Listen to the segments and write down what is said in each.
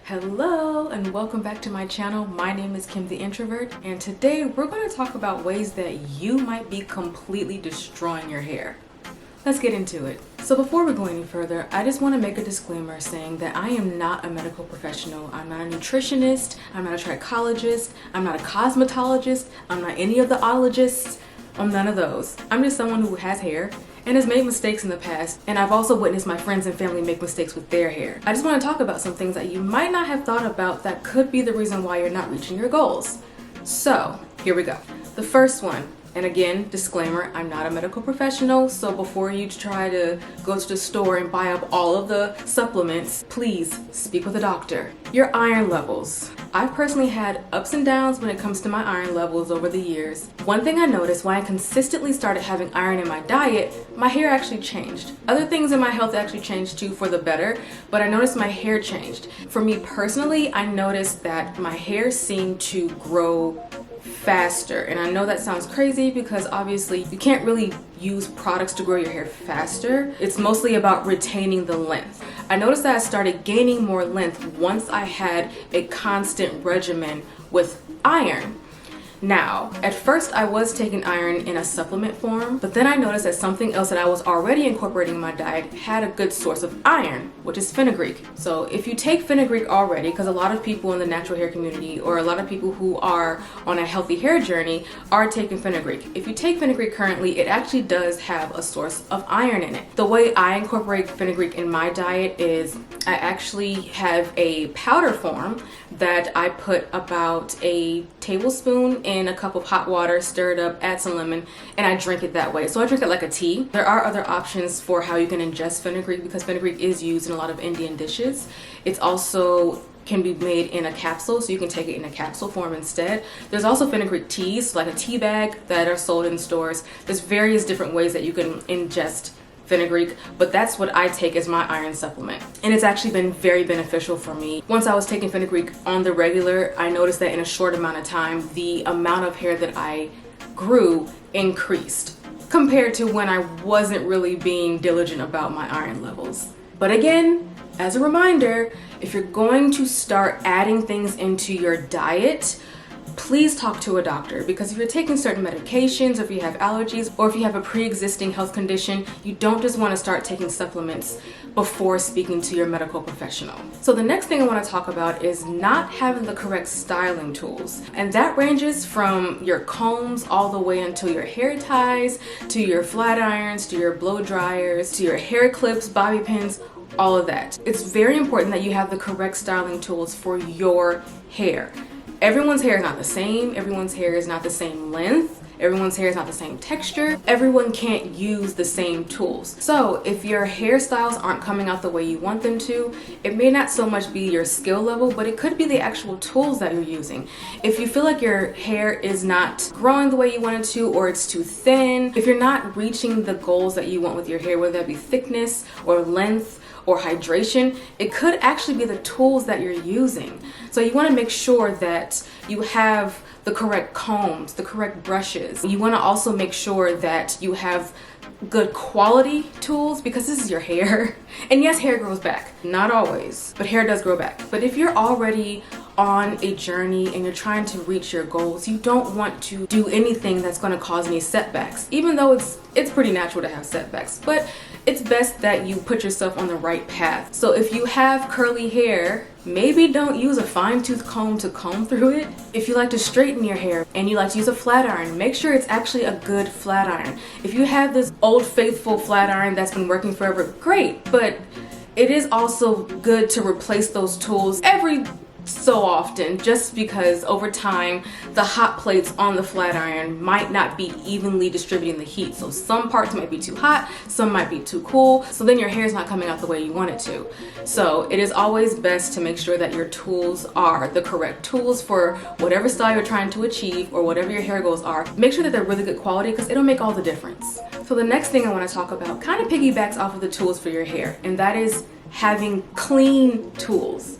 Hello and welcome back to my channel. My name is Kim the Introvert, and today we're going to talk about ways that you might be completely destroying your hair. Let's get into it. So before we go any further, I just want to make a disclaimer saying that I am not a medical professional. I'm not a nutritionist, I'm not a trichologist, I'm not a cosmetologist, I'm not any of the ologists, I'm none of those. I'm just someone who has hair and has made mistakes in the past, and I've also witnessed my friends and family make mistakes with their hair. I just want to talk about some things that you might not have thought about that could be the reason why you're not reaching your goals. So here we go. The first one, and again, disclaimer, I'm not a medical professional, so before you try to go to the store and buy up all of the supplements, please speak with a doctor. Your iron levels. I've personally had ups and downs when it comes to my iron levels over the years. One thing I noticed when I consistently started having iron in my diet, my hair actually changed. Other things in my health actually changed too for the better, but I noticed my hair changed. For me personally, I noticed that my hair seemed to grow faster, and I know that sounds crazy because obviously you can't really use products to grow your hair faster. It's mostly about retaining the length. I noticed that I started gaining more length once I had a constant regimen with iron. Now, at first I was taking iron in a supplement form, but then I noticed that something else that I was already incorporating in my diet had a good source of iron, which is fenugreek. So if you take fenugreek already, because a lot of people in the natural hair community or a lot of people who are on a healthy hair journey are taking fenugreek. If you take fenugreek currently, it actually does have a source of iron in it. The way I incorporate fenugreek in my diet is I actually have a powder form that I put about a tablespoon in a cup of hot water, stir it up, add some lemon, and I drink it that way. So I drink it like a tea. There are other options for how you can ingest fenugreek because fenugreek is used in a lot of Indian dishes. It's also can be made in a capsule, so you can take it in a capsule form instead. There's also fenugreek teas, like a tea bag, that are sold in stores. There's various different ways that you can ingest fenugreek, but that's what I take as my iron supplement, and it's actually been very beneficial for me. Once I was taking fenugreek on the regular, I noticed that in a short amount of time the amount of hair that I grew increased compared to when I wasn't really being diligent about my iron levels. But again, as a reminder, if you're going to start adding things into your diet, please talk to a doctor, because if you're taking certain medications, or if you have allergies, or if you have a pre-existing health condition, you don't just want to start taking supplements before speaking to your medical professional. So the next thing I want to talk about is not having the correct styling tools. And that ranges from your combs all the way until your hair ties, to your flat irons, to your blow dryers, to your hair clips, bobby pins, all of that. It's very important that you have the correct styling tools for your hair. Everyone's hair is not the same. Everyone's hair is not the same length. Everyone's hair is not the same texture. Everyone can't use the same tools. So if your hairstyles aren't coming out the way you want them to, it may not so much be your skill level, but it could be the actual tools that you're using. If you feel like your hair is not growing the way you want it to, or it's too thin, if you're not reaching the goals that you want with your hair, whether that be thickness or length or hydration, it could actually be the tools that you're using. So you want to make sure that you have the correct combs, the correct brushes. You want to also make sure that you have good quality tools, because this is your hair. And yes, hair grows back. Not always, but hair does grow back. But if you're already on a journey and you're trying to reach your goals, you don't want to do anything that's going to cause any setbacks, even though it's pretty natural to have setbacks. But it's best that you put yourself on the right path. So if you have curly hair, maybe don't use a fine-tooth comb to comb through it. If you like to straighten your hair and you like to use a flat iron, make sure it's actually a good flat iron. If you have this old faithful flat iron that's been working forever, great, but it is also good to replace those tools every so often, just because over time the hot plates on the flat iron might not be evenly distributing the heat. So some parts might be too hot, some might be too cool, so then your hair is not coming out the way you want it to. So it is always best to make sure that your tools are the correct tools for whatever style you're trying to achieve, or whatever your hair goals are. Make sure that they're really good quality, because it'll make all the difference. So the next thing I want to talk about kind of piggybacks off of the tools for your hair, and that is having clean tools.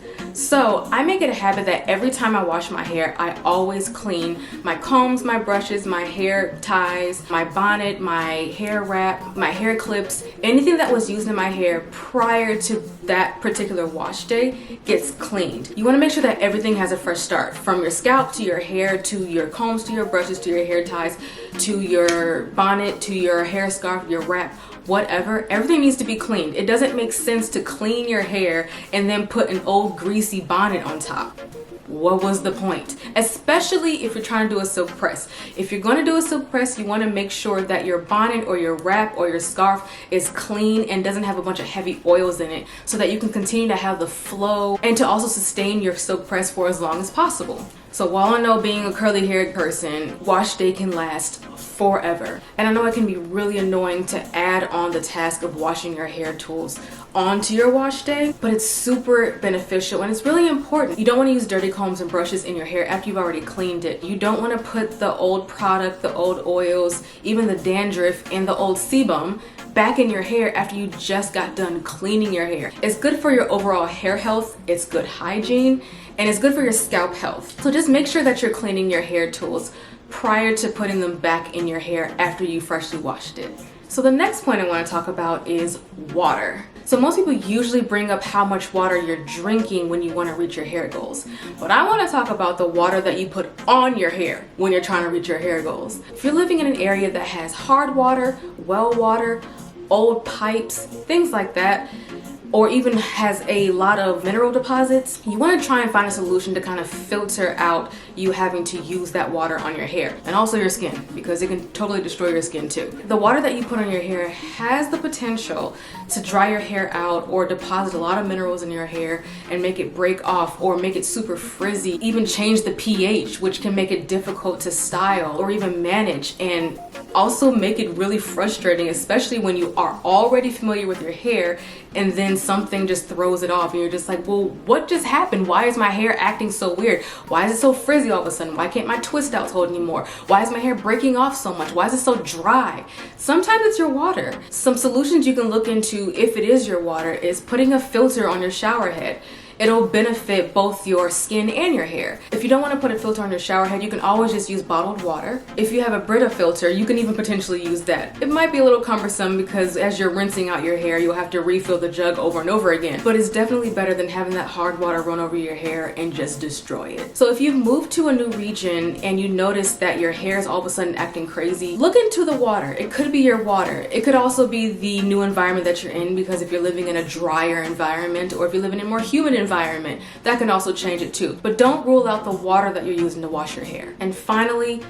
So I make it a habit that every time I wash my hair, I always clean my combs, my brushes, my hair ties, my bonnet, my hair wrap, my hair clips, anything that was used in my hair prior to that particular wash day gets cleaned. You want to make sure that everything has a fresh start, from your scalp to your hair to your combs to your brushes to your hair ties to your bonnet to your hair scarf, your wrap, whatever. Everything needs to be cleaned. It doesn't make sense to clean your hair and then put an old greasy bonnet on top. What was the point? Especially if you're trying to do a silk press. If you're going to do a silk press, you want to make sure that your bonnet or your wrap or your scarf is clean and doesn't have a bunch of heavy oils in it, so that you can continue to have the flow and to also sustain your silk press for as long as possible. So while I know being a curly haired person, wash day can last forever. And I know it can be really annoying to add on the task of washing your hair tools onto your wash day, but it's super beneficial and it's really important. You don't want to use dirty combs and brushes in your hair after you've already cleaned it. You don't want to put the old product, the old oils, even the dandruff and the old sebum back in your hair after you just got done cleaning your hair. It's good for your overall hair health, it's good hygiene, and it's good for your scalp health. So just make sure that you're cleaning your hair tools prior to putting them back in your hair after you freshly washed it. So the next point I want to talk about is water. So most people usually bring up how much water you're drinking when you want to reach your hair goals. But I want to talk about the water that you put on your hair when you're trying to reach your hair goals. If you're living in an area that has hard water, well water, old pipes, things like that, or even has a lot of mineral deposits, you want to try and find a solution to kind of filter out you having to use that water on your hair and also your skin, because it can totally destroy your skin too. The water that you put on your hair has the potential to dry your hair out or deposit a lot of minerals in your hair and make it break off or make it super frizzy, even change the pH, which can make it difficult to style or even manage, and also make it really frustrating, especially when you are already familiar with your hair and then something just throws it off and you're just like, well, what just happened? Why is my hair acting so weird? Why is it so frizzy all of a sudden? Why can't my twist outs hold anymore? Why is my hair breaking off so much? Why is it so dry? Sometimes it's your water. Some solutions you can look into if it is your water is putting a filter on your shower head. It'll benefit both your skin and your hair. If you don't want to put a filter on your shower head, you can always just use bottled water. If you have a Brita filter, you can even potentially use that. It might be a little cumbersome because as you're rinsing out your hair, you'll have to refill the jug over and over again. But it's definitely better than having that hard water run over your hair and just destroy it. So if you've moved to a new region and you notice that your hair is all of a sudden acting crazy, look into the water. It could be your water. It could also be the new environment that you're in, because if you're living in a drier environment or if you're living in a more humid environment, that can also change it too. But don't rule out the water that you're using to wash your hair. And finally,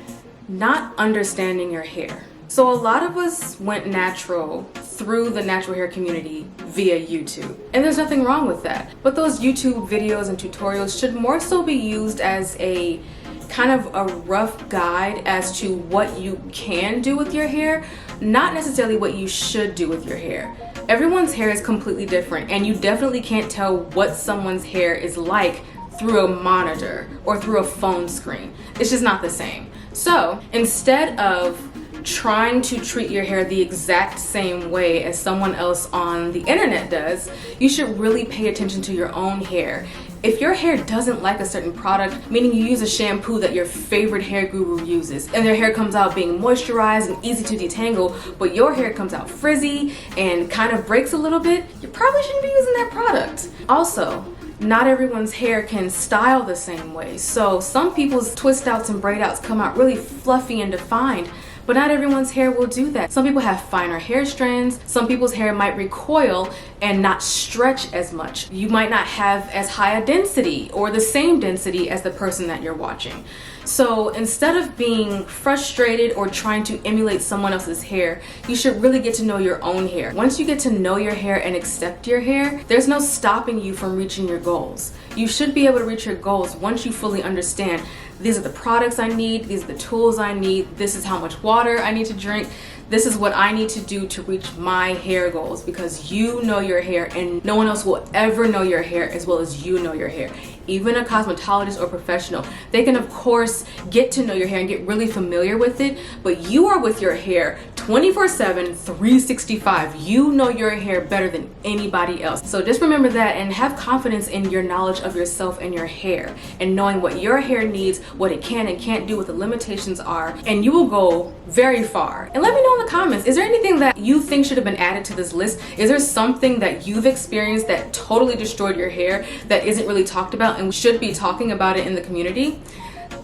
not understanding your hair. So a lot of us went natural through the natural hair community via YouTube. And there's nothing wrong with that. But those YouTube videos and tutorials should more so be used as a kind of a rough guide as to what you can do with your hair, not necessarily what you should do with your hair. Everyone's hair is completely different, and you definitely can't tell what someone's hair is like through a monitor or through a phone screen. It's just not the same. So instead of trying to treat your hair the exact same way as someone else on the internet does, you should really pay attention to your own hair. If your hair doesn't like a certain product, meaning you use a shampoo that your favorite hair guru uses, and their hair comes out being moisturized and easy to detangle, but your hair comes out frizzy and kind of breaks a little bit, you probably shouldn't be using that product. Also, not everyone's hair can style the same way. So some people's twist outs and braid outs come out really fluffy and defined, but not everyone's hair will do that. Some people have finer hair strands. Some people's hair might recoil and not stretch as much. You might not have as high a density or the same density as the person that you're watching. So instead of being frustrated or trying to emulate someone else's hair, you should really get to know your own hair. Once you get to know your hair and accept your hair, there's no stopping you from reaching your goals. You should be able to reach your goals once you fully understand, these are the products I need, these are the tools I need, this is how much water I need to drink, this is what I need to do to reach my hair goals, because you know your hair and no one else will ever know your hair as well as you know your hair. Even a cosmetologist or professional, they can of course get to know your hair and get really familiar with it, but you are with your hair 24/7, 365. You know your hair better than anybody else. So just remember that and have confidence in your knowledge of yourself and your hair and knowing what your hair needs, what it can and can't do, what the limitations are, and you will go very far. And let me know in the comments, is there anything that you think should have been added to this list? Is there something that you've experienced that totally destroyed your hair that isn't really talked about and we should be talking about it in the community?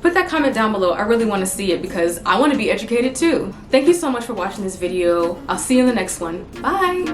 Put that comment down below. I really want to see it because I want to be educated too. Thank you so much for watching this video. I'll see you in the next one. Bye.